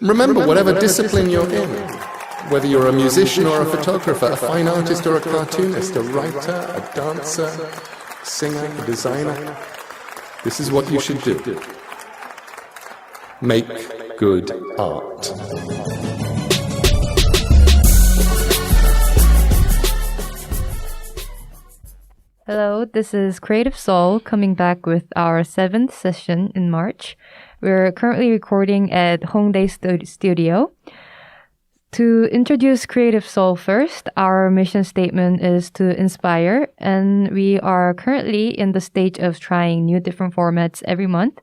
Remember, whatever discipline you're in, whether you're a musician or a photographer, a fine artist or a cartoonist, a writer, a dancer, a singer, a designer, this is what you should do. Make good art. Hello, this is Creative Soul coming back with our 7th session in March. We're currently recording at Hongdae Studio. To introduce Creative Soul first, our mission statement is to inspire, and we are currently in the stage of trying new different formats every month.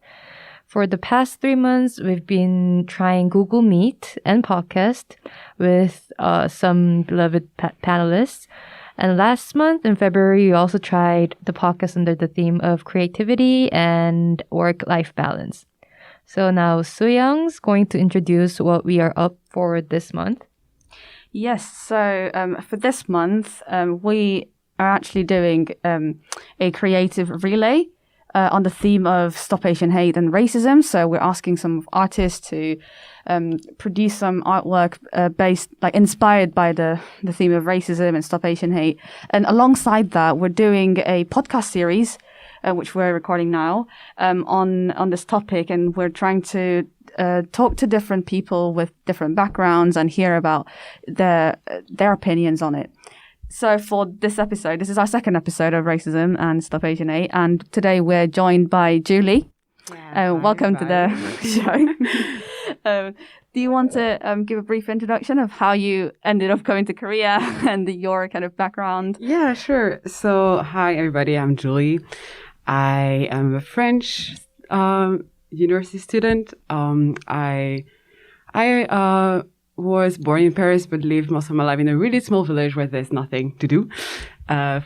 For the past 3 months, we've been trying Google Meet and podcast with some beloved panelists. And last month in February, we also tried the podcast under the theme of creativity and work-life balance. So now Sooyoung's going to introduce what we are up for this month. Yes, so for this month, we are actually doing a creative relay on the theme of Stop Asian Hate and Racism. So we're asking some artists to produce some artwork inspired by the theme of racism and Stop Asian Hate. And alongside that, we're doing a podcast series, which we're recording now, on this topic. And we're trying to talk to different people with different backgrounds and hear about their opinions on it. So for this episode, this is our 2nd episode of Racism and Stop Asian Hate. And today we're joined by Julie. Welcome to the show. Do you want to give a brief introduction of how you ended up coming to Korea and your kind of background? Yeah, sure. So, hi, everybody. I'm Julie. I am a French university student. I was born in Paris, but lived most of my life in a really small village where there's nothing to do. My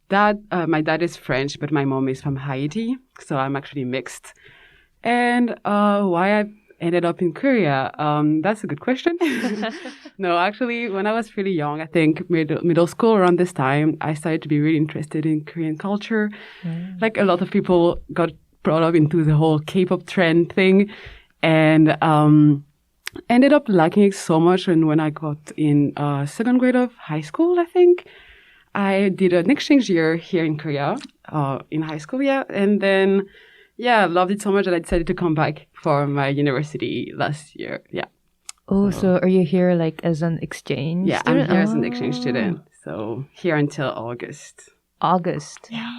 dad is French, but my mom is from Haiti, so I'm actually mixed. And why I ended up in Korea? That's a good question. No, actually, when I was really young, I think middle school around this time, I started to be really interested in Korean culture. Like a lot of people got brought up into the whole K-pop trend thing, and ended up liking it so much. And when I got in 2nd grade of high school, I think, I did an exchange year here in Korea, in high school, and then, loved it so much that I decided to come back for my university last year, Oh, so are you here like as an exchange student? I'm here as an exchange student, so here until August. Yeah.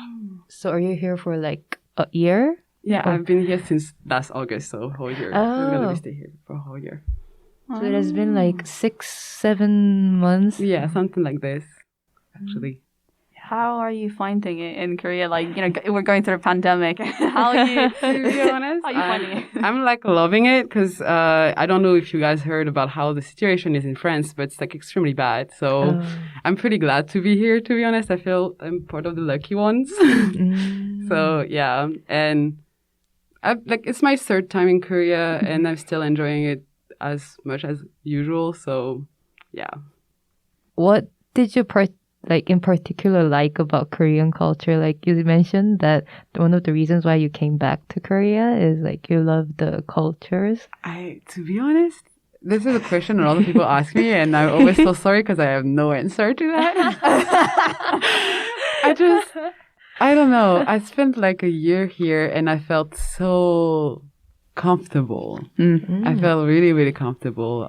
So are you here for like a year? Yeah, I've been here since last August, so whole year. I'm going to stay here for a whole year. So it has been like 6-7 months? Yeah, something like this, actually. How are you finding it in Korea? Like, we're going through a pandemic. How are you, to be honest? how are you finding it? I'm like loving it because I don't know if you guys heard about how the situation is in France, but it's like extremely bad. So I'm pretty glad to be here, to be honest. I feel I'm part of the lucky ones. So, yeah. And it's my 3rd time in Korea, and I'm still enjoying it as much as usual. So, yeah. What did you in particular like about Korean culture? Like you mentioned that one of the reasons why you came back to Korea is like you love the cultures. To be honest, this is a question a lot of people ask me, and I'm always so sorry because I have no answer to that. I don't know. I spent like a year here and I felt so comfortable. Mm-hmm. I felt really, really comfortable.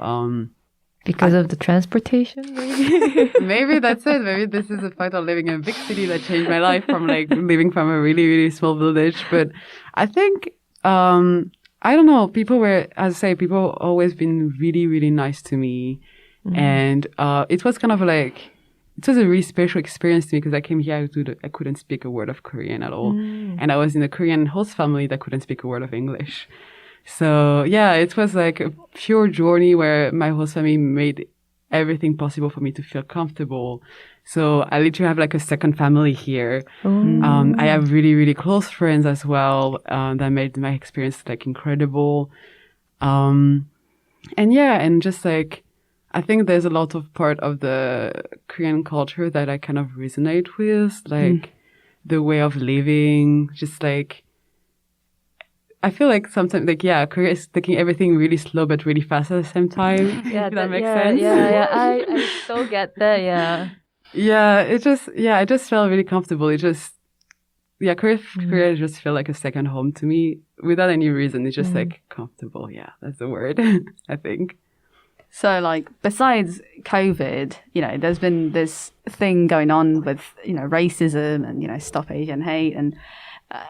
Because of the transportation, maybe? Maybe that's it. Maybe this is the fact of living in a big city that changed my life from like living from a really, really small village. But I think, I don't know, people always been really, really nice to me. Mm-hmm. And it was kind of like, it was a really special experience to me because I came here, I couldn't speak a word of Korean at all. And I was in a Korean host family that couldn't speak a word of English. So, yeah, it was like a pure journey where my host family made everything possible for me to feel comfortable. So I literally have like a second family here. I have really, really close friends as well that made my experience like incredible. And just like, I think there's a lot of part of the Korean culture that I kind of resonate with, like the way of living, just like I feel like sometimes, like, yeah, Korea is taking everything really slow but really fast at the same time. Yeah, if that makes sense. Yeah. I so get that. Yeah. Yeah, it just felt really comfortable. It just, yeah, Korea just felt like a second home to me without any reason. It's just like comfortable. Yeah, that's the word, I think. So, like, besides COVID, there's been this thing going on with, racism and, Stop Asian Hate and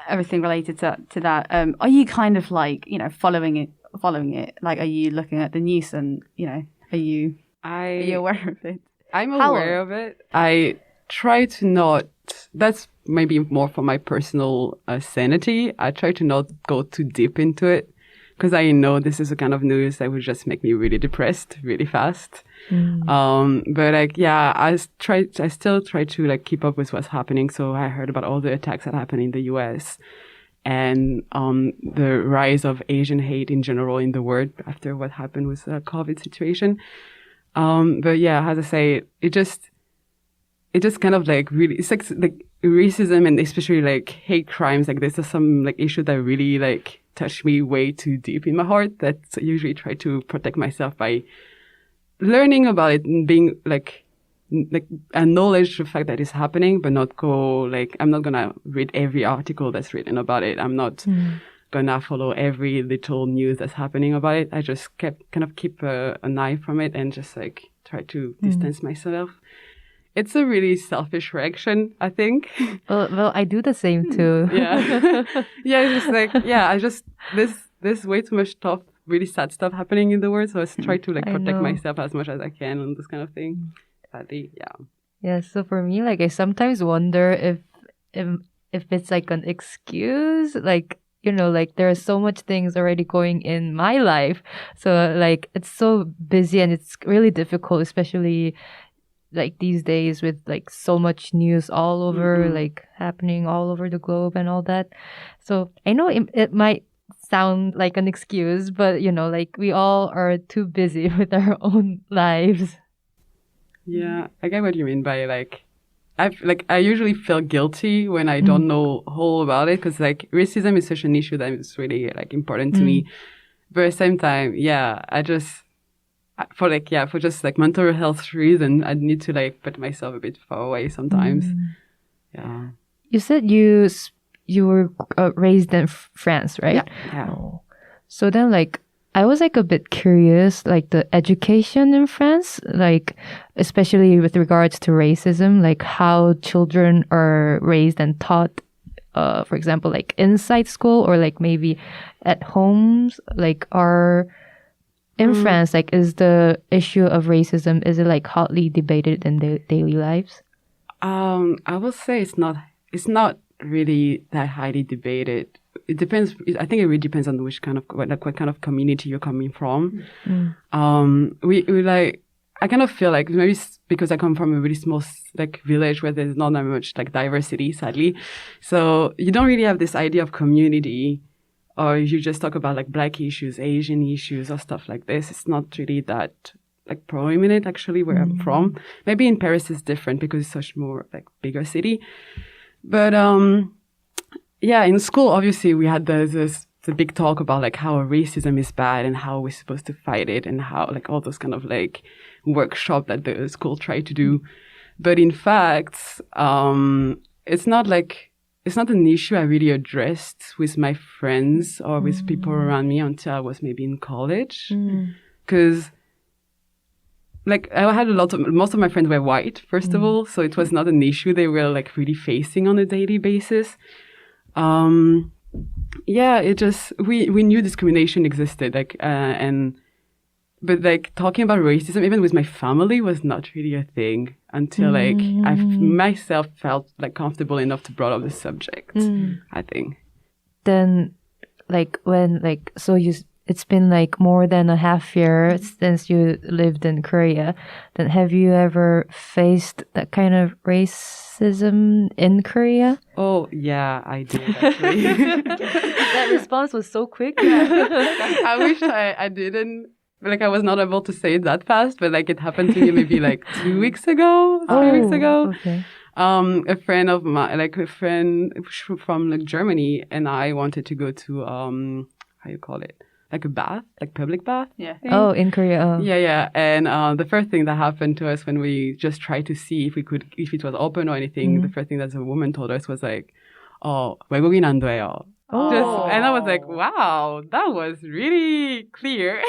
everything related to that. Are you kind of like, following it? Like, are you looking at the news and, are you aware of it? I'm aware of it. I try to not, that's maybe more for my personal sanity. I try to not go too deep into it. Because I know this is a kind of news that would just make me really depressed really fast. But like, yeah, I still try to like keep up with what's happening. So I heard about all the attacks that happened in the US and the rise of Asian hate in general in the world after what happened with the COVID situation. But yeah, as I say, it just kind of like really, it's like racism and especially like hate crimes. Like this is some like issue that really like touched me way too deep in my heart. That I usually try to protect myself by learning about it and being like acknowledge the fact that it's happening, but not go like, I'm not gonna read every article that's written about it. I'm not gonna follow every little news that's happening about it. I just keep an eye from it and just like try to distance myself. It's a really selfish reaction, I think. Well, I do the same too. Yeah. Yeah, it's just like, yeah, I just, there's way too much stuff, really sad stuff happening in the world. So I try to like protect myself as much as I can on this kind of thing. Sadly, yeah. Yeah, so for me, like I sometimes wonder if it's like an excuse, like, like there are so much things already going in my life. So like it's so busy and it's really difficult, especially like these days with like so much news all over, like happening all over the globe and all that. So I know it might sound like an excuse, but like we all are too busy with our own lives. Yeah, I get what you mean by like, I usually feel guilty when I don't know all about it because like racism is such an issue that is really like important to me. But at the same time, yeah, for just like mental health reason, I need to like put myself a bit far away sometimes. Yeah. You said you were raised in France, right? Yeah. Oh. So then like, I was like a bit curious, like the education in France, like especially with regards to racism, like how children are raised and taught, for example, like inside school or like maybe at homes, like in France, like is the issue of racism, is it like hotly debated in their daily lives? I will say it's not really that highly debated. It depends. I think it really depends on what kind of community you're coming from. We like, I kind of feel like maybe because I come from a really small like village where there's not that much like diversity, sadly. So you don't really have this idea of community, or you just talk about like Black issues, Asian issues, or stuff like this. It's not really that like prominent actually where I'm from. Maybe in Paris it's different because it's such more like bigger city. But yeah, in school obviously we had the big talk about like how racism is bad and how we're supposed to fight it and how like all those kind of like workshop that the school tried to do. But in fact, it's not an issue I really addressed with my friends or with people around me until I was maybe in college. Because like I had most of my friends were white, first of all, so it was not an issue they were like really facing on a daily basis. Yeah, it just, we knew discrimination existed, like, but like talking about racism, even with my family, was not really a thing until like I myself felt like comfortable enough to brought up the subject, I think. Then like when like, so it's been like more than a half year since you lived in Korea. Then have you ever faced that kind of racism in Korea? Oh, yeah, I did actually. That response was so quick. I wish I didn't. Like, I was not able to say it that fast, but like it happened to me maybe like 2 weeks ago, 3 weeks ago. Okay. A friend of mine, like a friend from like Germany, and I wanted to go to how you call it, like a bath, like public bath. Yeah. thing. Oh, in Korea. Oh. Yeah. And the first thing that happened to us when we just tried to see if it was open or anything, the first thing that the woman told us was like, "Oh, 외국인 안 돼요." And I was like, wow, that was really clear.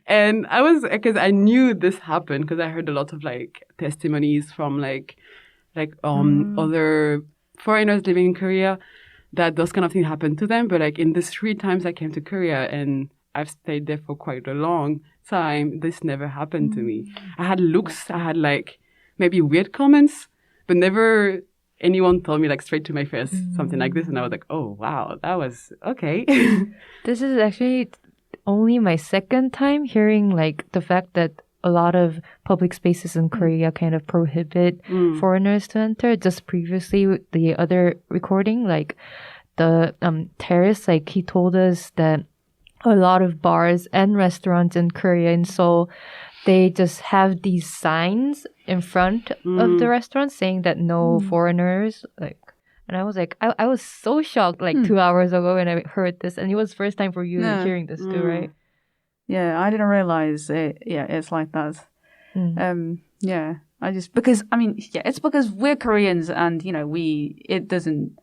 And because I knew this happened because I heard a lot of like testimonies from like other foreigners living in Korea that those kind of things happened to them. But like in the 3 times I came to Korea and I've stayed there for quite a long time, this never happened to me. I had looks, I had like maybe weird comments, but never anyone told me like straight to my face something like this. And I was like, oh, wow, that was okay. This is actually only my second time hearing like the fact that a lot of public spaces in Korea kind of prohibit foreigners to enter. Just previously, with the other recording, like the terrace, like he told us that a lot of bars and restaurants in Korea, in Seoul, they just have these signs in front of the restaurant saying that no foreigners, like. And I was like, I was so shocked like 2 hours ago when I heard this. And it was first time for you hearing this too, right? Yeah, I didn't realize it. Yeah, it's like that. Yeah, it's because we're Koreans and, you know, it doesn't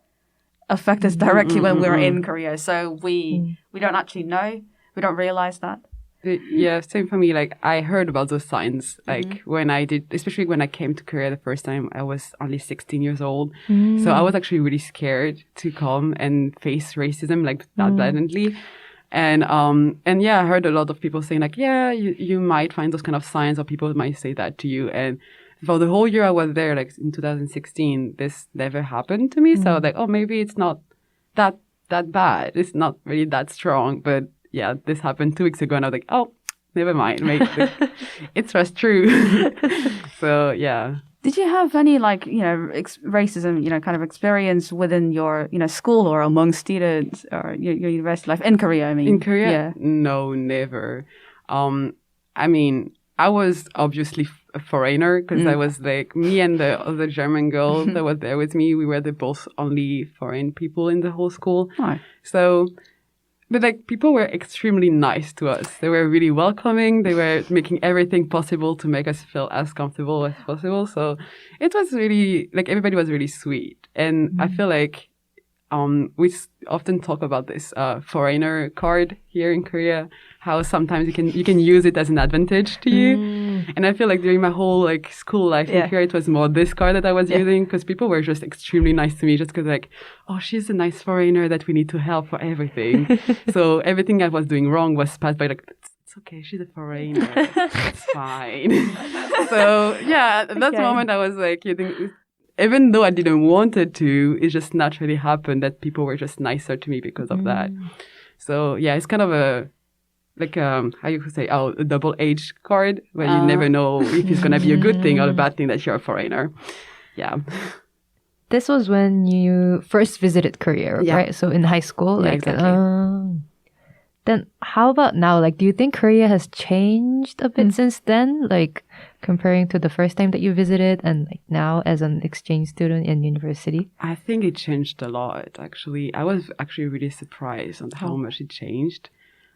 affect us directly when we're in Korea. So we don't actually know. We don't realize that. Yeah, same for me. Like, I heard about those signs, like, when I did, especially when I came to Korea the first time, I was only 16 years old. So I was actually really scared to come and face racism, like, that blatantly. And yeah, I heard a lot of people saying, like, yeah, you might find those kind of signs, or people might say that to you. And for the whole year I was there, like, in 2016, this never happened to me. So I was like, oh, maybe it's not that bad. It's not really that strong, but yeah, this happened 2 weeks ago, and I was like, oh, never mind. It's just true. So, yeah. Did you have any, like, you know, racism, you know, kind of experience within your, you know, school or among students or your university life in Korea, I mean? In Korea? Yeah. No, never. I mean, I was obviously a foreigner because I was like, me and the other German girl that was there with me, we were the both only foreign people in the whole school. Oh. So... But, like, people were extremely nice to us. They were really welcoming. They were making everything possible to make us feel as comfortable as possible. So it was really, like, everybody was really sweet. And I feel like we often talk about this foreigner card here in Korea, how sometimes you can use it as an advantage to you. And I feel like during my whole like school life in Korea, it was more this card that I was using because people were just extremely nice to me just because like, oh, she's a nice foreigner that we need to help for everything. So everything I was doing wrong was passed by like, it's okay, she's a foreigner. It's fine. So yeah, at that moment I was like, even though I didn't want it to, it just naturally happened that people were just nicer to me because of that. So yeah, it's kind of a, like, how you could say, a double-edged card where you never know if it's going to be a good thing or a bad thing that you're a foreigner. Yeah. This was when you first visited Korea, right? So in high school? Yeah, like, exactly. Then how about now? Like, do you think Korea has changed a bit since then? Like, comparing to the first time that you visited and like now as an exchange student in university? I think it changed a lot, actually. I was actually really surprised on how much it changed.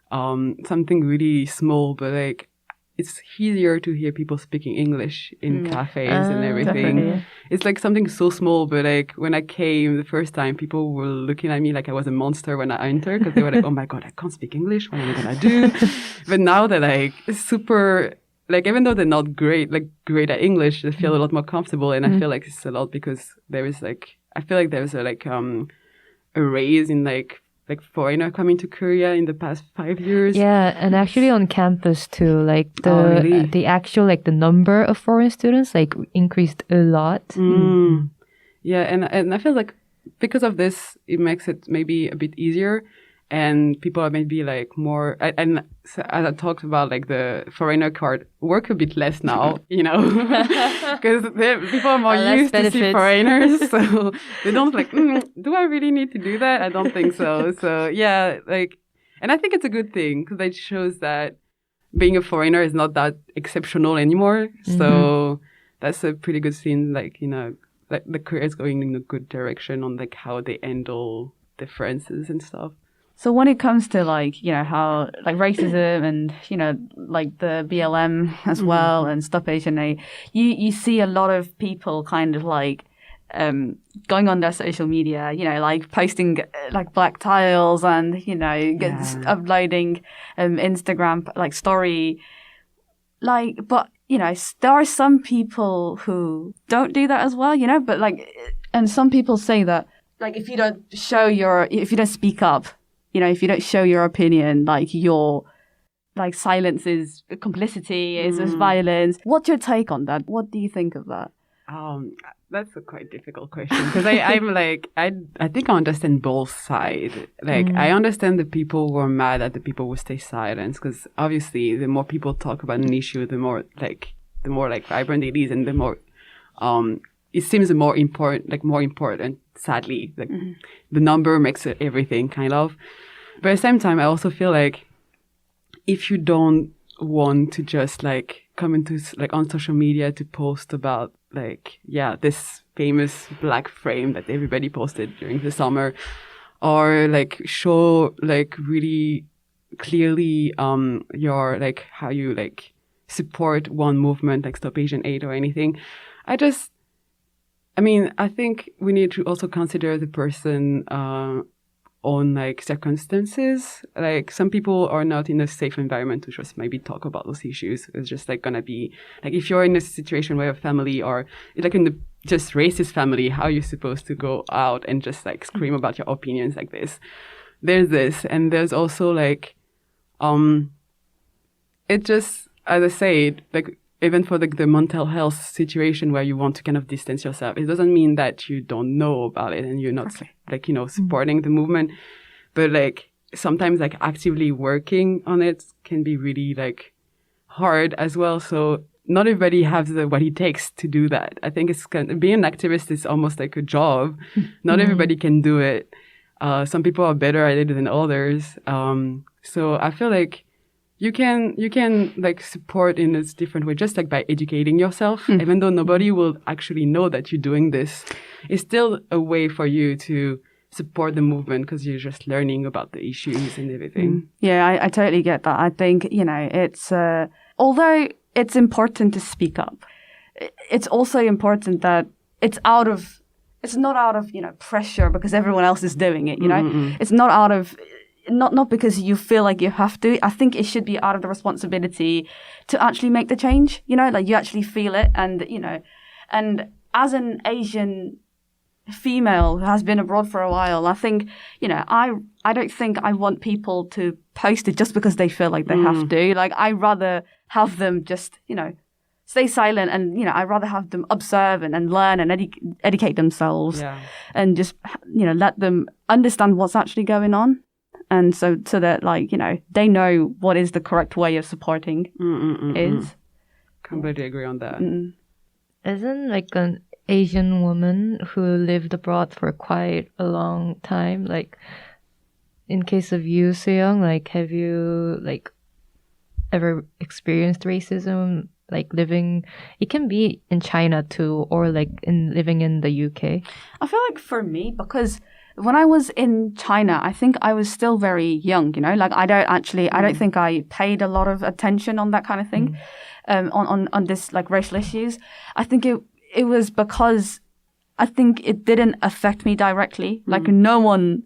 Something really small, but like, it's easier to hear people speaking English in cafes and everything. Definitely. It's like something so small, but like when I came the first time, people were looking at me like I was a monster when I entered because they were like, oh my God, I can't speak English. What am I going to do? But now they're like super, like even though they're not great at English, they feel a lot more comfortable. And I feel like it's a lot because there is like, I feel like there's a raise in like foreigner coming to Korea in the past 5 years. Yeah, and actually on campus too, like the actual like the number of foreign students like increased a lot. Yeah, and I feel like because of this, it makes it maybe a bit easier, and people are maybe like more. And so as I talked about, like the foreigner card work a bit less now, you know, because people are more used to see foreigners, so they don't like. Do I really need to do that? I don't think so. So yeah, like, and I think it's a good thing because it shows that being a foreigner is not that exceptional anymore. So that's a pretty good thing, like, you know, like the career is going in a good direction on like how they handle differences and stuff. So when it comes to like, you know, how like racism and, you know, like the BLM as well and Stop Asian Hate, you see a lot of people kind of like going on their social media, you know, like posting like black tiles and, you know, uploading Instagram like story. Like, but, you know, there are some people who don't do that as well, you know, but like, and some people say that like if you don't speak up, you know, if you don't show your opinion, like your like silence is complicity, is violence. What's your take on that? What do you think of that? That's a quite difficult question because I'm like, I think I understand both sides. Like, I understand the people who are mad at the people who stay silent because obviously the more people talk about an issue, the more vibrant it is and the more, it seems more important, sadly. Like, the number makes everything kind of. But at the same time, I also feel like if you don't want to just like come into like on social media to post about like, this famous black frame that everybody posted during the summer, or like show like really clearly your like how you like support one movement like Stop Asian Hate or anything. I think we need to also consider the person own like circumstances. Like some people are not in a safe environment to just maybe talk about those issues. It's just like gonna be like if you're in a situation where a family or like in the just racist family, how are you supposed to go out and just like scream about your opinions like this? There's this, and there's also like it just, as I said, like even for the mental health situation where you want to kind of distance yourself, it doesn't mean that you don't know about it and you're not like, you know, supporting the movement. But like sometimes like actively working on it can be really like hard as well. So not everybody has what it takes to do that. I think being an activist is almost like a job. Not everybody can do it. Some people are better at it than others. So I feel like you can like support in a different way, just like by educating yourself, even though nobody will actually know that you're doing this. It's still a way for you to support the movement because you're just learning about the issues and everything. Yeah, I totally get that. I think, you know, it's, although it's important to speak up, it's also important that it's not out of, you know, pressure because everyone else is doing it, you know? It's not out of, not because you feel like you have to. I think it should be out of the responsibility to actually make the change, you know, like you actually feel it. And, you know, and as an Asian female who has been abroad for a while, I think, you know, I don't think I want people to post it just because they feel like they have to. Like, I rather have them just, you know, stay silent and, you know, I'd rather have them observe and learn and educate themselves and just, you know, let them understand what's actually going on. And so that, like, you know, they know what is the correct way of supporting is. Completely agree on that. Isn't like an Asian woman who lived abroad for quite a long time, like in case of you, Sooyoung, like have you like ever experienced racism, like living, it can be in China too, or like living in the UK? I feel like for me, because when I was in China, I think I was still very young, you know, like I don't think I paid a lot of attention on that kind of thing, on this like racial issues. I think it was because I think it didn't affect me directly. Like no one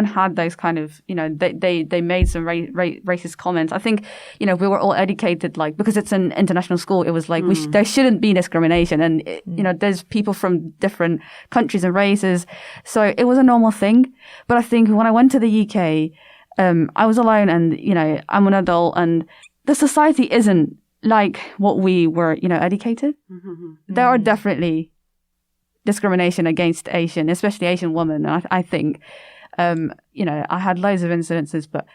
had those kind of, you know, they made some racist comments. I think, you know, we were all educated, like, because it's an international school, it was like, there shouldn't be discrimination. And, you know, there's people from different countries and races. So it was a normal thing. But I think when I went to the UK, I was alone and, you know, I'm an adult and the society isn't like what we were, you know, educated. There are definitely discrimination against Asian, especially Asian women. I think, you know, I had loads of incidences, but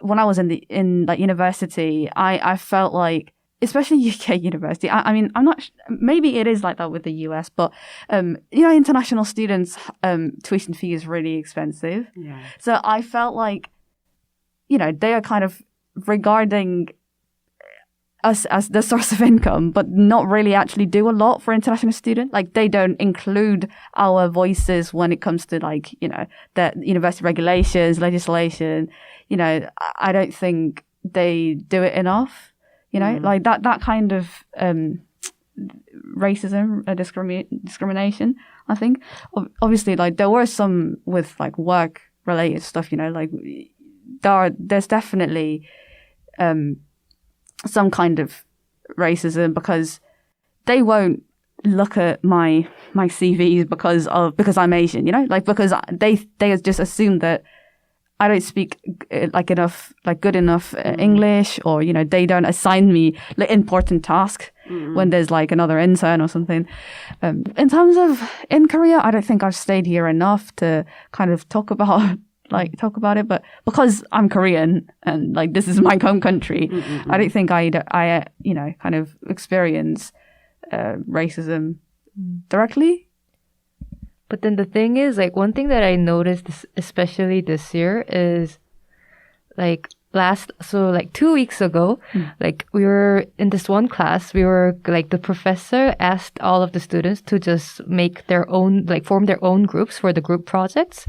when I was in like university, I felt like, especially UK university, I mean, I'm not, maybe it is like that with the US, but, you know, international students, tuition fee is really expensive. Yeah. So I felt like, you know, they are kind of regarding us as the source of income, but not really actually do a lot for international students. Like they don't include our voices when it comes to like, you know, the university regulations, legislation. You know, I don't think they do it enough. You know, like that kind of racism, discrimination. I think obviously like there were some with like work related stuff. You know, like there's definitely some kind of racism because they won't look at my CVs because I'm Asian, you know, like because they just assume that I don't speak good enough English, or you know they don't assign me like important tasks when there's like another intern or something. In terms of in Korea, I don't think I've stayed here enough to kind of talk about it, but because I'm Korean and like this is my home country, I don't think I you know kind of experience racism directly. But then the thing is, like, one thing that I noticed, especially this year, is like 2 weeks ago, like we were in this one class, we were like the professor asked all of the students to just make their own, like form their own groups for the group projects.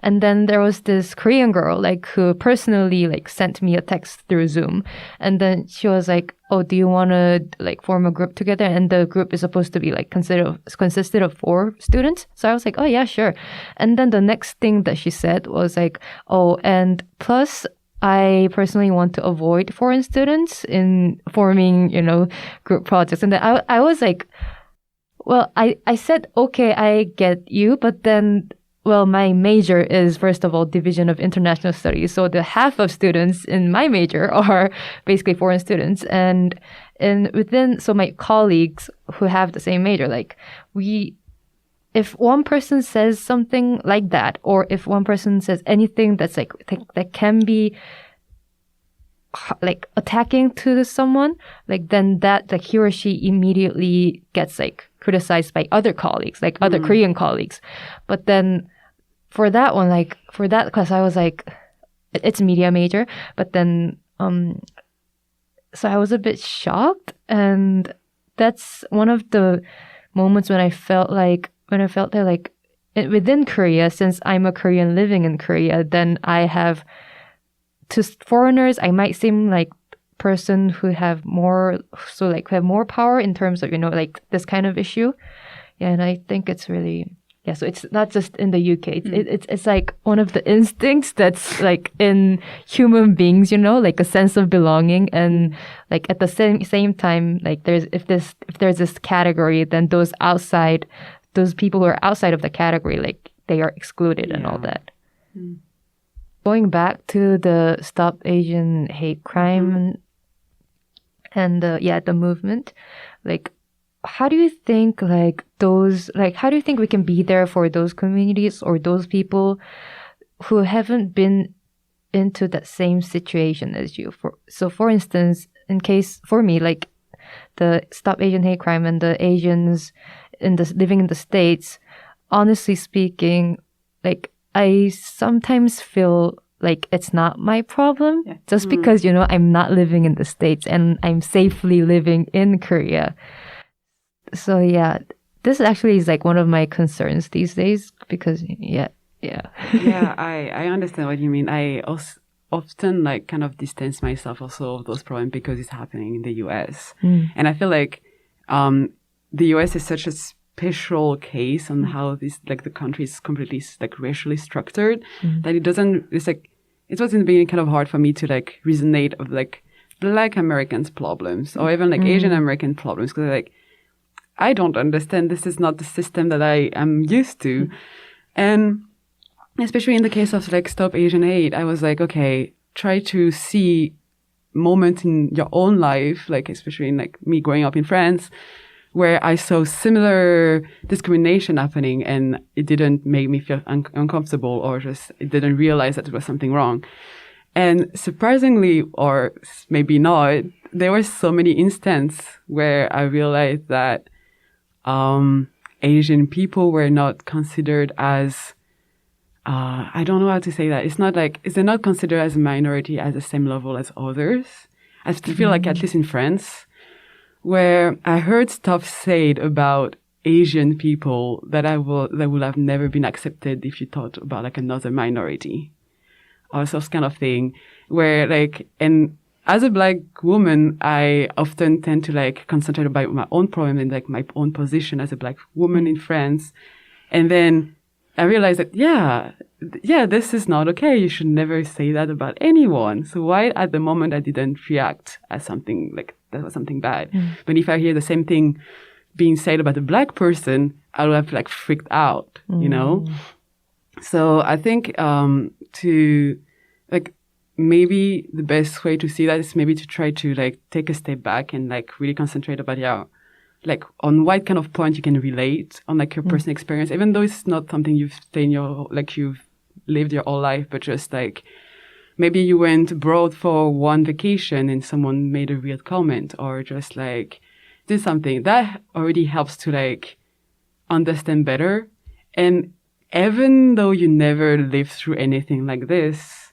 And then there was this Korean girl, like who personally like sent me a text through Zoom. And then she was like, oh, do you want to like form a group together? And the group is supposed to be like consisted of 4 students. So I was like, oh yeah, sure. And then the next thing that she said was like, oh, and plus I personally want to avoid foreign students in forming, you know, group projects. And then I was like, well, I said, okay, I get you. But then, well, my major is, first of all, Division of International Studies. So the half of students in my major are basically foreign students. And so my colleagues who have the same major, like if one person says something like that, or if one person says anything that's like, that can be like attacking to someone, like then that, like he or she immediately gets like criticized by other colleagues, like other Korean colleagues. But then for that one, like for that class, I was like, it's media major. But then, so I was a bit shocked. And that's one of the moments when I felt that like within Korea, since I'm a Korean living in Korea, then I have, to foreigners, I might seem like person who have more power in terms of, you know, like this kind of issue. Yeah, and I think it's really, yeah, so it's not just in the UK. It's like one of the instincts that's like in human beings, you know, like a sense of belonging. And like at the same time, like if there's this category, then those people who are outside of the category, like they are excluded and all that. Going back to the Stop Asian Hate Crime and the movement, like how do you think we can be there for those communities or those people who haven't been into that same situation as you? For instance, in case for me, like the Stop Asian Hate Crime and the Asians living in the States, honestly speaking, like I sometimes feel like it's not my problem just because, you know, I'm not living in the States and I'm safely living in Korea. So yeah, this actually is like one of my concerns these days because yeah, I understand what you mean. I also often like kind of distance myself also of those problems because it's happening in the US. And I feel like the US is such a special case on how this, like the country is completely like racially structured that it was in the beginning kind of hard for me to like resonate of like Black Americans' problems or even like Asian American problems because like I don't understand. This is not the system that I am used to. And especially in the case of like Stop Asian Hate, I was like, okay, try to see moments in your own life, like especially in like me growing up in France, where I saw similar discrimination happening and it didn't make me feel uncomfortable or just it didn't realize that there was something wrong. And surprisingly, or maybe not, there were so many instances where I realized that Asian people were not considered as, I don't know how to say that. It's not like, they're not considered as a minority at the same level as others. I feel like, at least in France, where I heard stuff said about Asian people that would have never been accepted if you thought about like another minority or some kind of thing, where like, and as a Black woman, I often tend to like concentrate about my own problem and like my own position as a Black woman in France. And then I realized that, yeah, this is not okay. You should never say that about anyone. So why at the moment I didn't react as something like that was something bad. But if I hear the same thing being said about a Black person, I would have like freaked out, you know? So I think to like, maybe the best way to see that is maybe to try to like take a step back and like really concentrate about like on what kind of point you can relate on like your personal experience, even though it's not something you've you've lived your whole life, but just like maybe you went abroad for one vacation and someone made a weird comment, or just like did something that already helps to like understand better. And even though you never lived through anything like this,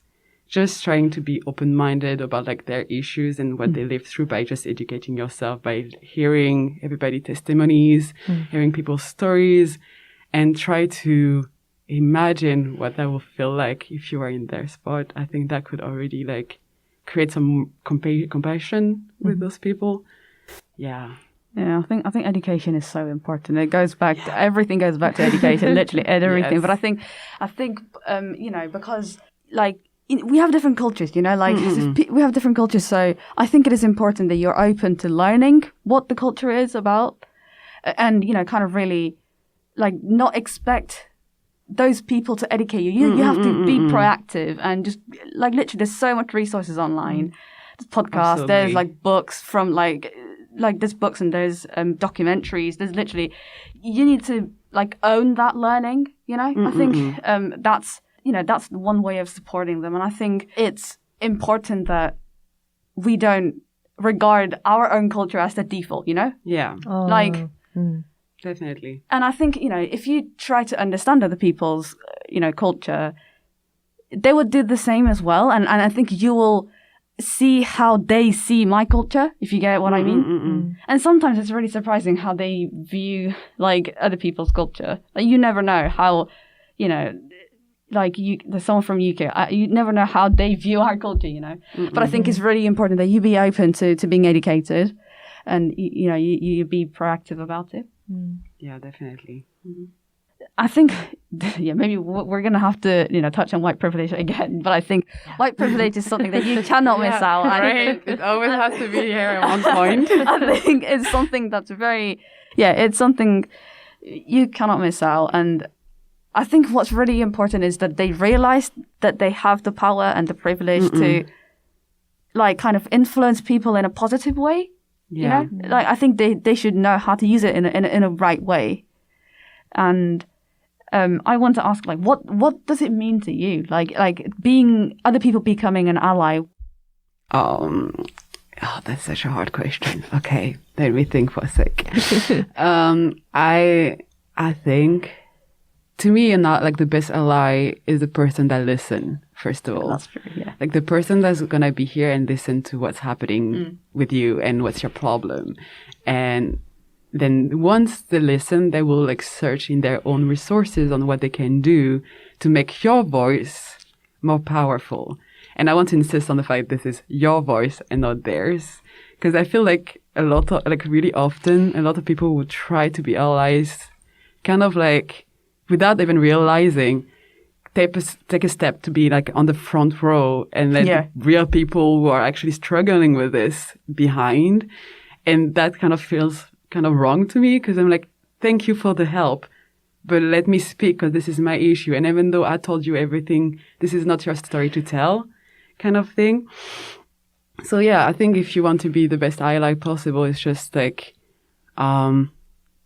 just trying to be open-minded about like their issues and what they live through by just educating yourself, by hearing everybody's testimonies, hearing people's stories, and try to imagine what that will feel like if you are in their spot. I think that could already like create some compassion with those people. Yeah. Yeah, I think education is so important. It goes back to everything goes back to education, literally everything. Yes. But I think you know, because like we have different cultures, you know, like we have different cultures. So I think it is important that you're open to learning what the culture is about, and you know, kind of really like not expect those people to educate you. You have to be proactive and just like literally. There's so much resources online. There's podcasts. Absolutely. There's like books from like there's books and there's documentaries. There's literally you need to like own that learning. You know, I think that's. You know, that's one way of supporting them. And I think it's important that we don't regard our own culture as the default, you know? Yeah. Definitely. And I think, you know, if you try to understand other people's, you know, culture, they would do the same as well. And I think you will see how they see my culture, if you get what I mean. And sometimes it's really surprising how they view, like, other people's culture. Like, you never know how, you know... Like there's someone from UK. You never know how they view our culture, you know. But I think it's really important that you be open to being educated, and you know you be proactive about it. Yeah, definitely. I think, yeah, maybe we're gonna have to touch on white privilege again. But I think white privilege is something that you cannot miss out. Right, it always has to be here at one point. I think it's something that's it's something you cannot miss out. And I think what's really important is that they realize that they have the power and the privilege to, like, kind of influence people in a positive way. Yeah. You know? Like, I think they should know how to use it in a right way. And I want to ask, like, what does it mean to you? Like being other people becoming an ally. Oh, that's such a hard question. Okay, let me think for a sec. I think. To me, not like the best ally is the person that listens, first of all. That's true, yeah. Like the person that's going to be here and listen to what's happening with you and what's your problem. And then once they listen, they will like search in their own resources on what they can do to make your voice more powerful. And I want to insist on the fact this is your voice and not theirs. Because I feel like really often, a lot of people will try to be allies, kind of like, without even realizing, take a step to be like on the front row and let the real people who are actually struggling with this behind. And that kind of feels kind of wrong to me because I'm like, thank you for the help, but let me speak because this is my issue. And even though I told you everything, this is not your story to tell kind of thing. So yeah, I think if you want to be the best ally possible, it's just like,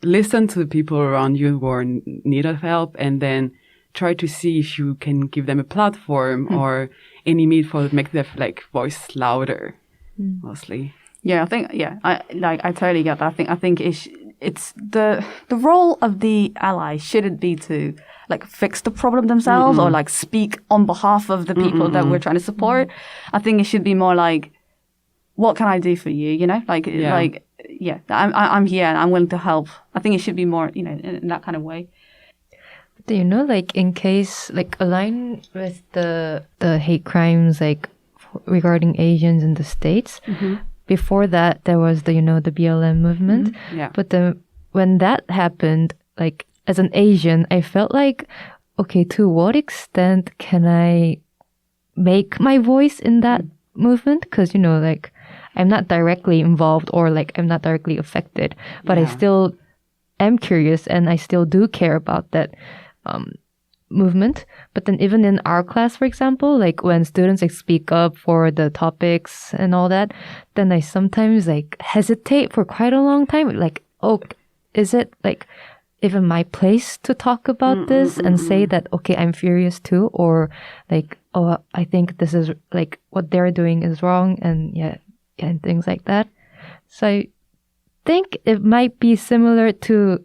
listen to the people around you who are in need of help, and then try to see if you can give them a platform or any means for make their like voice louder, mostly. Yeah, I think I totally get that. I think it's the role of the ally shouldn't be to like fix the problem themselves or like speak on behalf of the people that we're trying to support. I think it should be more like what can I do for you? You know, I'm here and I'm willing to help. I think it should be more, you know, in that kind of way. Do you know, like, in case, like, align with the hate crimes, like, regarding Asians in the States, before that, there was the BLM movement. Yeah. But when that happened, like, as an Asian, I felt like, okay, to what extent can I make my voice in that movement? Because, like, I'm not directly involved or, like, I'm not directly affected, but I still am curious and I still do care about that movement. But then even in our class, for example, like when students like speak up for the topics and all that, then I sometimes like hesitate for quite a long time. Like, oh, is it like even my place to talk about this and say that, okay, I'm furious too? Or like, oh, I think this is like what they're doing is wrong and and things like that. So I think it might be similar to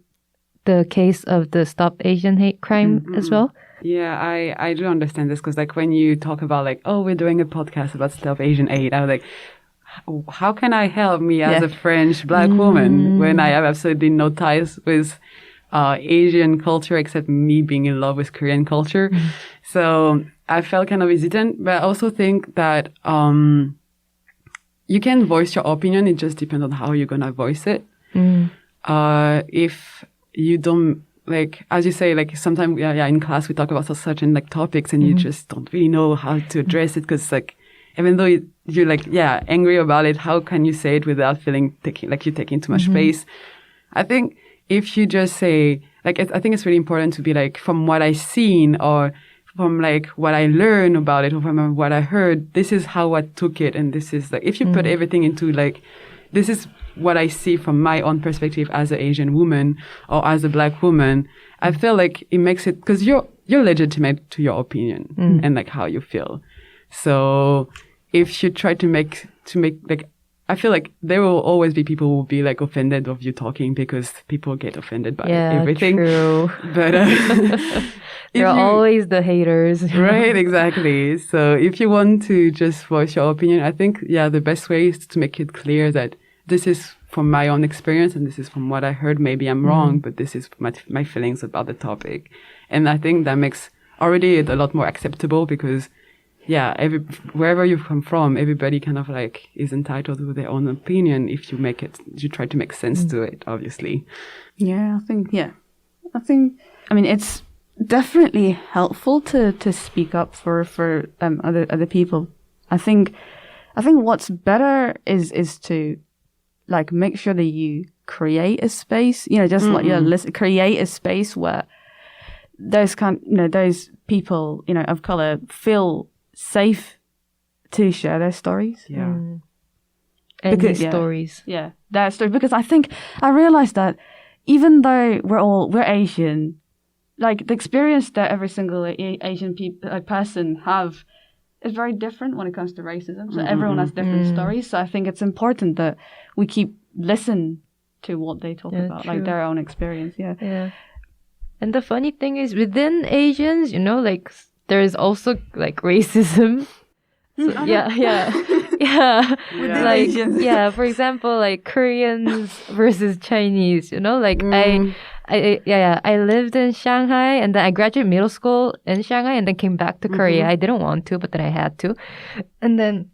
the case of the Stop Asian Hate Crime as well. Yeah, I do understand this because like when you talk about like, oh, we're doing a podcast about Stop Asian Hate, I was like, how can I help me as a French Black woman when I have absolutely no ties with Asian culture except me being in love with Korean culture? So I felt kind of hesitant, but I also think that you can voice your opinion. It just depends on how you're gonna voice it. If you don't, like, as you say, like sometimes, in class we talk about certain like topics and you just don't really know how to address it because like, even though you're like, angry about it, how can you say it without feeling like you're taking too much space? I think if you just say, like, I think it's really important to be like, from what I've seen or from like what I learned about it or from what I heard, this is how I took it. And this is like, if you put everything into like, this is what I see from my own perspective as an Asian woman or as a Black woman, I feel like it makes it, because you're legitimate to your opinion and like how you feel. So if you try to make like, I feel like there will always be people who will be like offended of you talking because people get offended by everything. True. But there are always the haters. Right, exactly. So if you want to just voice your opinion, I think, the best way is to make it clear that this is from my own experience and this is from what I heard. Maybe I'm wrong, but this is my feelings about the topic. And I think that makes already it a lot more acceptable because, wherever you come from, everybody kind of like is entitled to their own opinion if you try to make sense to it, obviously. Yeah, I think, I mean, it's definitely helpful to speak up for other people. I think what's better is to like make sure that you create a space, just like create a space where those those people, of color feel safe to share their stories. Stories. Yeah, their story. Because I realized that even though we're Asian, like the experience that every single Asian person have is very different when it comes to racism. So everyone has different stories. So I think it's important that we keep listen to what they talk about, like their own experience. Yeah. And the funny thing is, within Asians, like there's also like racism. So, Within like Asians. for example, like Koreans versus Chinese. Like I lived in Shanghai and then I graduated middle school in Shanghai and then came back to Korea. I didn't want to, but then I had to. And then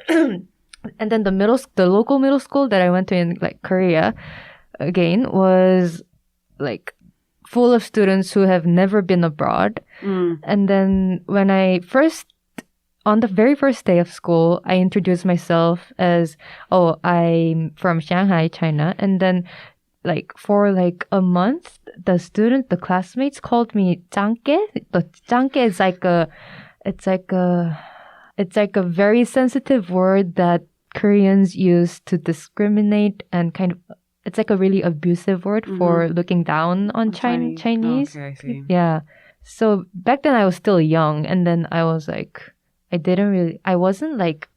and then the local middle school that I went to in like Korea again was like full of students who have never been abroad. And then when on the very first day of school, I introduced myself as, I'm from Shanghai, China. And then like for like a month, the classmates called me 짱깨. The 짱깨 is it's like a very sensitive word that Koreans use to discriminate and kind of, it's like a really abusive word for looking down on Chinese. Okay, I see. Yeah. So back then I was still young and then I was like, I wasn't like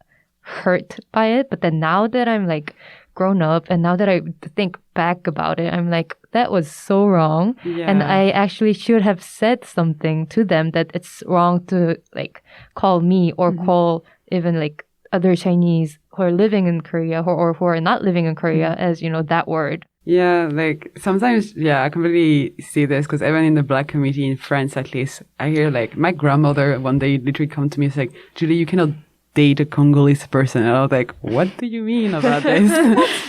hurt by it. But then now that I'm like grown up and now that I think back about it, I'm like, that was so wrong. Yeah. And I actually should have said something to them that it's wrong to like call me or call even like other Chinese who are living in Korea or who are not living in Korea as, that word. Yeah, like sometimes, I completely see this because even in the Black community in France, at least, I hear like my grandmother one day literally come to me and say, like, Julie, you cannot date a Congolese person. And I was like, what do you mean about this?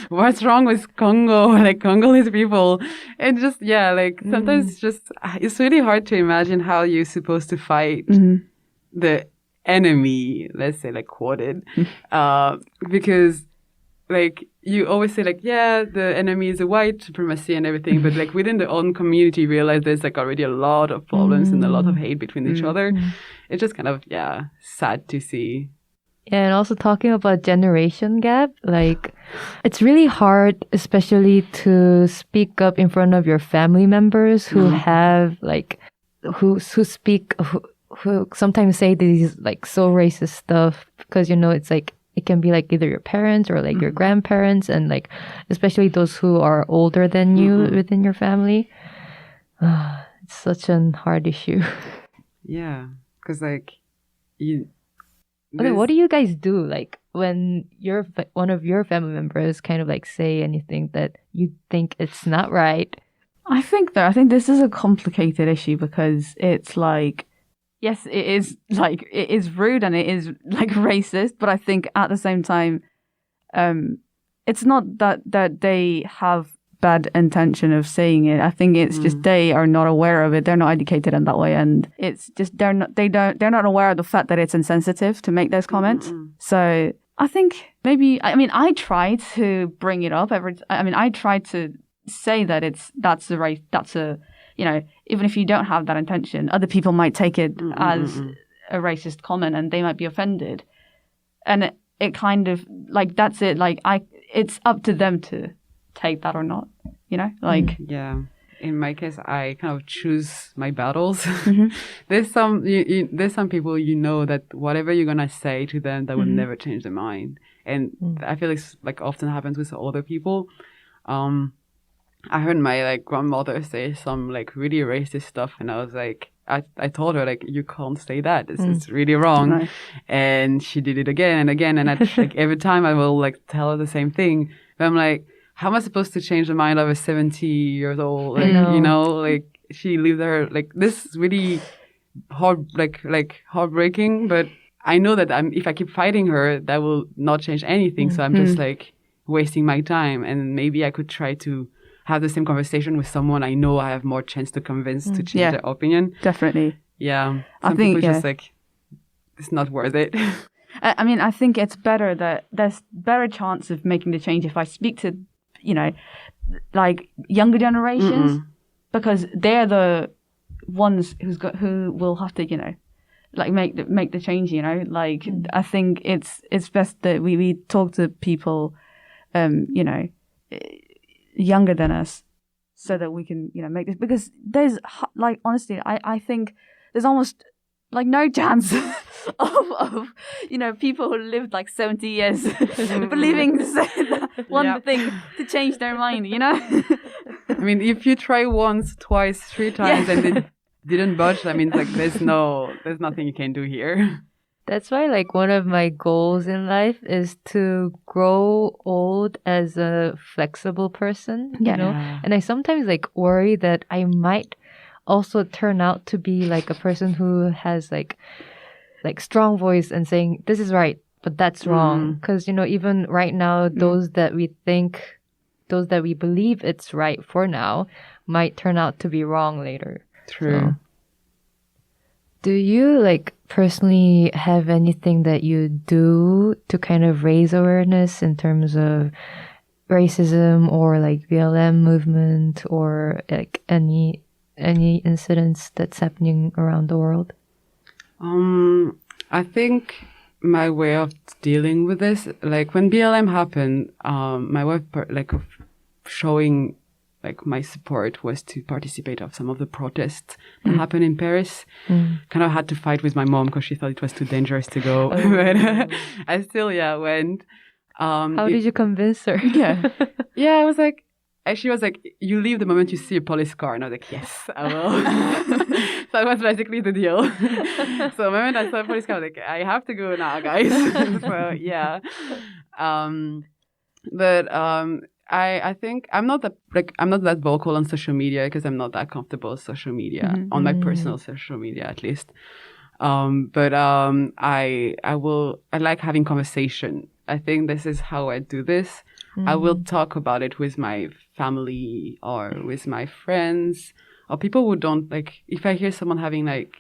What's wrong with Congo? Like Congolese people. And just, like sometimes it's really hard to imagine how you're supposed to fight the enemy, let's say like quoted, because like you always say like, the enemy is a white supremacy and everything, but like within the own community, you realize there's like already a lot of problems and a lot of hate between each other. It's just kind of, sad to see. Yeah, and also talking about generation gap, like it's really hard, especially to speak up in front of your family members who have like, who sometimes say these like so racist stuff because, it's like, it can be like either your parents or like your grandparents and like, especially those who are older than you within your family. It's such a hard issue. Yeah, because like Okay, what do you guys do like when one of your family members kind of like say anything that you think it's not right? I think this is a complicated issue because it's like, yes, it is rude and it is like racist, but I think at the same time, it's not that they have bad intention of saying it. I think it's just they are not aware of it. They're not educated in that way, and it's just they're not aware of the fact that it's insensitive to make those comments. So I think maybe I try to bring it up I try to say that even if you don't have that intention, other people might take it as a racist comment and they might be offended, and it kind of like that's it. Like it's up to them to take that or not, like in my case I kind of choose my battles. There's some there's some people that whatever you're gonna say to them that will never change their mind, and I feel like often happens with other people. I heard my like grandmother say some like really racist stuff, and I was like, I told her like, you can't say that. This is really wrong. Nice. And she did it again and again, and I like every time I will like tell her the same thing. But I'm like, how am I supposed to change the mind of a 70 years old? Like, like she lived there. Like this is really heartbreaking. But I know that if I keep fighting her, that will not change anything. So I'm just like wasting my time. And maybe I could try to have the same conversation with someone I know I have more chance to convince to change their opinion. Definitely. Yeah. Some people just like, it's not worth it. I think it's better that there's better chance of making the change if I speak to, like younger generations, because they're the ones who will have to, like make the change. Like I think it's best that we talk to people, younger than us, so that we can make this, because there's like honestly I think there's almost like no chance of people who lived like 70 years believing one thing to change their mind. I mean, if you try once, twice, 3 times and it didn't budge, I mean, like there's nothing you can do here. That's why like one of my goals in life is to grow old as a flexible person, And I sometimes like worry that I might also turn out to be like a person who has like strong voice and saying this is right, but that's wrong. Because, even right now, those that we believe it's right for now might turn out to be wrong later. True. So, do you like personally have anything that you do to kind of raise awareness in terms of racism or like BLM movement or like any incidents that's happening around the world? I think my way of dealing with this, like when BLM happened, my way of showing like my support was to participate of some of the protests that happened in Paris. Kind of had to fight with my mom because she thought it was too dangerous to go, but I still went. How did you convince her? I was like, she was like, you leave the moment you see a police car. And I was like, yes, I will. that was basically the deal. So the moment I saw police car, I was like, I have to go now, guys. So yeah. I think I'm not that vocal on social media because I'm not that comfortable with social media on my personal social media at least. I like having conversation. I think this is how I do this. I will talk about it with my family or with my friends or people who don't like. If I hear someone having like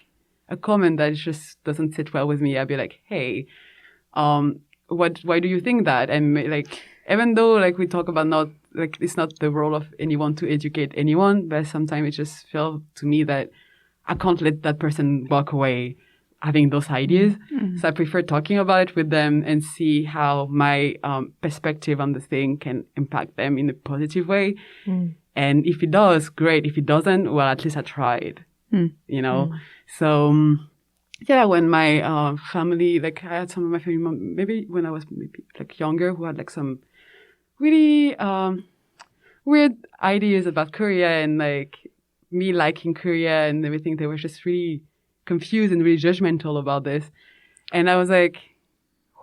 a comment that just doesn't sit well with me, I'll be like, hey, why do you think that? And like, even though like we talk about not like it's not the role of anyone to educate anyone, but sometimes it just feels to me that I can't let that person walk away having those ideas. So I prefer talking about it with them and see how my perspective on the thing can impact them in a positive way. And if it does, great. If it doesn't, well, at least I tried, you know? So, yeah, when my family, like I had some of my family, maybe when I was maybe like younger, who had like some really weird ideas about Korea and like me liking Korea and everything. They were just really confused and really judgmental about this. And I was like,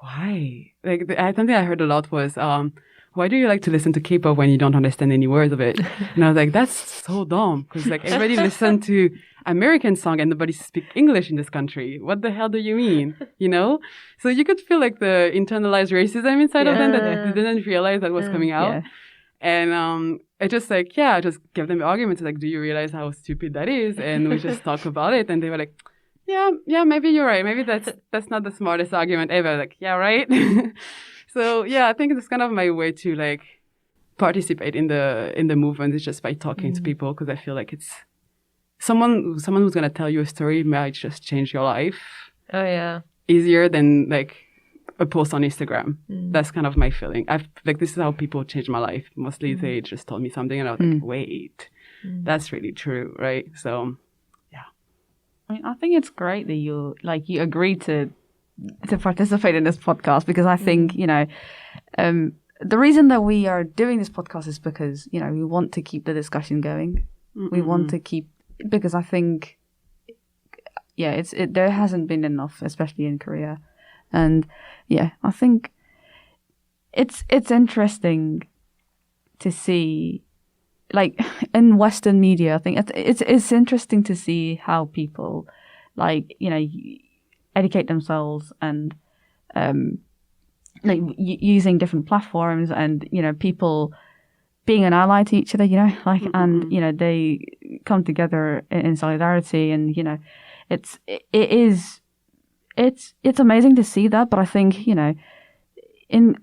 why? Like, something I heard a lot was, why do you like to listen to K-pop when you don't understand any words of it? And I was like, that's so dumb. Because like everybody listen to American song and nobody speak English in this country. What the hell do you mean? You know? So you could feel like the internalized racism inside of them that they didn't realize that was coming out. And it just like, I just gave them arguments like, do you realize how stupid that is? And we just talk about it. And they were like, yeah, maybe you're right. Maybe that's not the smartest argument ever. Like, yeah, right. So yeah, I think it's kind of my way to like participate in the movement is just by talking to people, because I feel like it's someone who's gonna tell you a story might just change your life. Oh yeah. Easier than like a post on Instagram. That's kind of my feeling. This is how people change my life. Mostly they just told me something and I was like, wait, that's really true, right? So I mean, I think it's great that you agreed to participate in this podcast, because I think, the reason that we are doing this podcast is because, we want to keep the discussion going. We want to keep, because I think, there hasn't been enough, especially in Korea. And I think it's interesting to see, like in Western media, I think it's interesting to see how people educate themselves and using different platforms and people being an ally to each other, and they come together in solidarity, and it's amazing to see that. But I think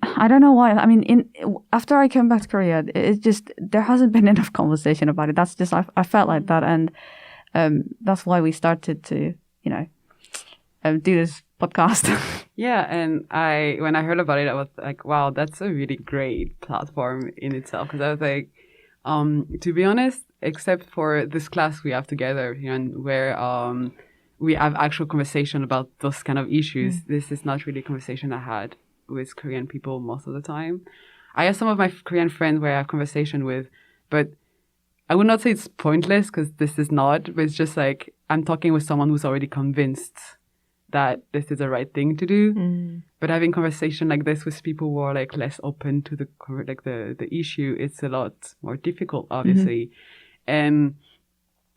I don't know why. I mean, after I came back to Korea, it's just there hasn't been enough conversation about it. That's just I felt like that, and that's why we started to do this podcast. Yeah, and when I heard about it, I was like, wow, that's a really great platform in itself. Because I was like, to be honest, except for this class we have together, and where we have actual conversation about those kind of issues, this is not really a conversation I had with Korean people most of the time. I have some of my Korean friends where I have conversation with, but I would not say it's pointless, because this is not, but it's just like I'm talking with someone who's already convinced that this is the right thing to do. But having conversation like this with people who are like less open to the issue, it's a lot more difficult, obviously. And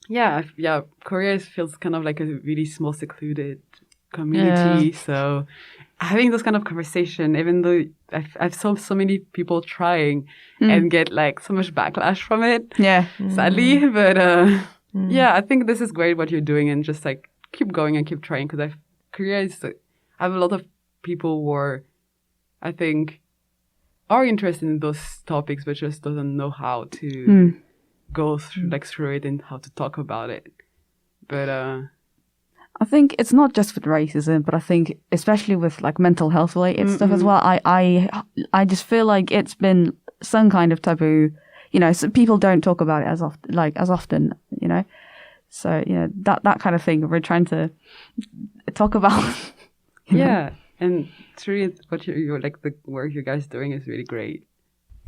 Korea feels kind of like a really small, secluded community. So having those kind of conversation, even though I've saw so many people trying and get like so much backlash from it, sadly. But I think this is great what you're doing, and just like keep going and keep trying, because Korea is I have a lot of people who are, I think, are interested in those topics, but just doesn't know how to go through it and how to talk about it. But I think it's not just with racism, but I think especially with like mental health related stuff as well. I just feel like it's been some kind of taboo. So people don't talk about it as often. So that kind of thing we're trying to talk about. And it's really what you're like, the work you guys doing is really great.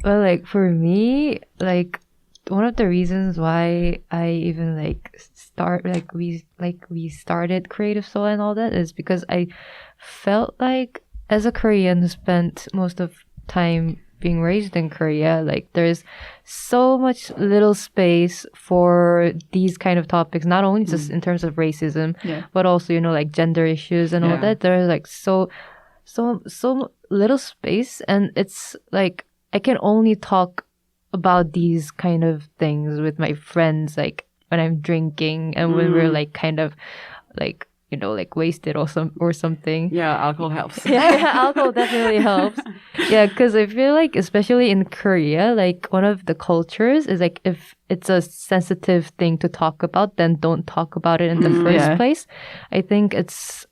Well, like for me, like one of the reasons why I even we started Creative Soul and all that is because I felt like as a Korean who spent most of time being raised in Korea, like there's so much little space for these kind of topics, not only just in terms of racism, but also, you know, like gender issues and all that. There's like so little space, and it's like I can only talk about these kind of things with my friends, like when I'm drinking and when we're like kind of like, you know, like wasted or something. Yeah, alcohol helps. Yeah, alcohol definitely helps. Yeah, because I feel like, especially in Korea, like one of the cultures is like if it's a sensitive thing to talk about, then don't talk about it in the first place. I think it's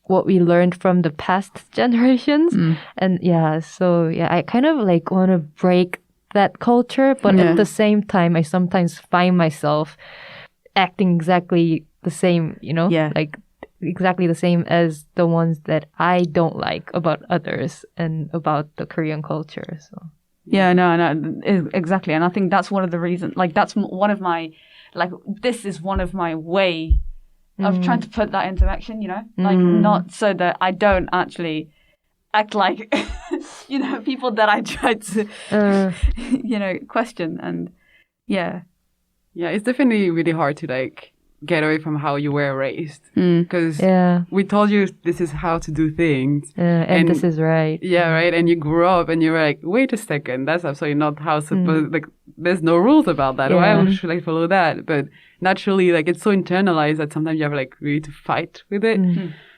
what we learned from the past generations. And so I kind of like want to break that culture, but at the same time, I sometimes find myself acting exactly the same, you know? Like exactly the same as the ones that I don't like about others and about the Korean culture. So exactly. And I think that's one of the reasons, like that's one of my, like this is one of my way of trying to put that into action, you know? Like not so that I don't actually act like, you know, people that I try to, you know, question. And yeah, it's definitely really hard to like get away from how you were raised, because we told you this is how to do things, and this is right. Right. And you grew up and you were like, wait a second, that's absolutely not how supposed. Like, there's no rules about that. Why should I follow that? But naturally, like it's so internalized that sometimes you have like really to fight with it.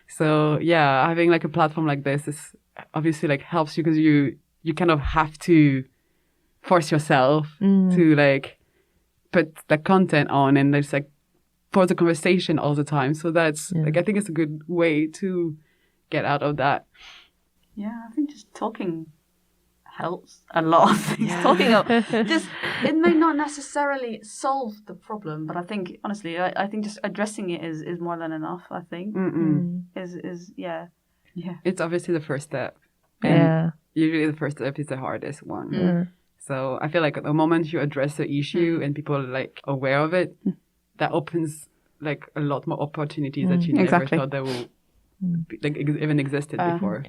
So having like a platform like this is obviously like helps you because you kind of have to force yourself to like put the content on, and there's like for the conversation all the time. So that's like I think it's a good way to get out of that. Yeah, I think just talking helps a lot of things. Talking of just it may not necessarily solve the problem, but I think honestly, I think just addressing it is more than enough. I think is It's obviously the first step. And usually the first step is the hardest one. So I feel like the moment you address the issue and people are like aware of it, that opens like a lot more opportunities that you never thought that will like even existed before.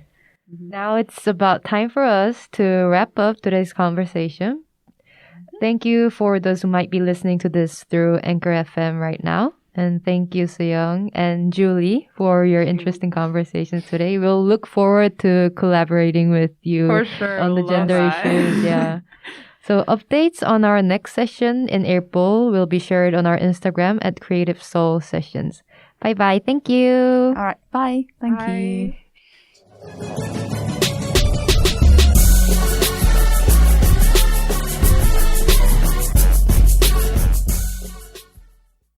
Now it's about time for us to wrap up today's conversation. Thank you for those who might be listening to this through Anchor FM right now. And thank you, Sooyoung and Julie, for your interesting conversations today. We'll look forward to collaborating with you on the gender issues. So updates on our next session in April will be shared on our Instagram at Creative Soul Sessions. Bye-bye. Thank you. All right. Bye. Thank you.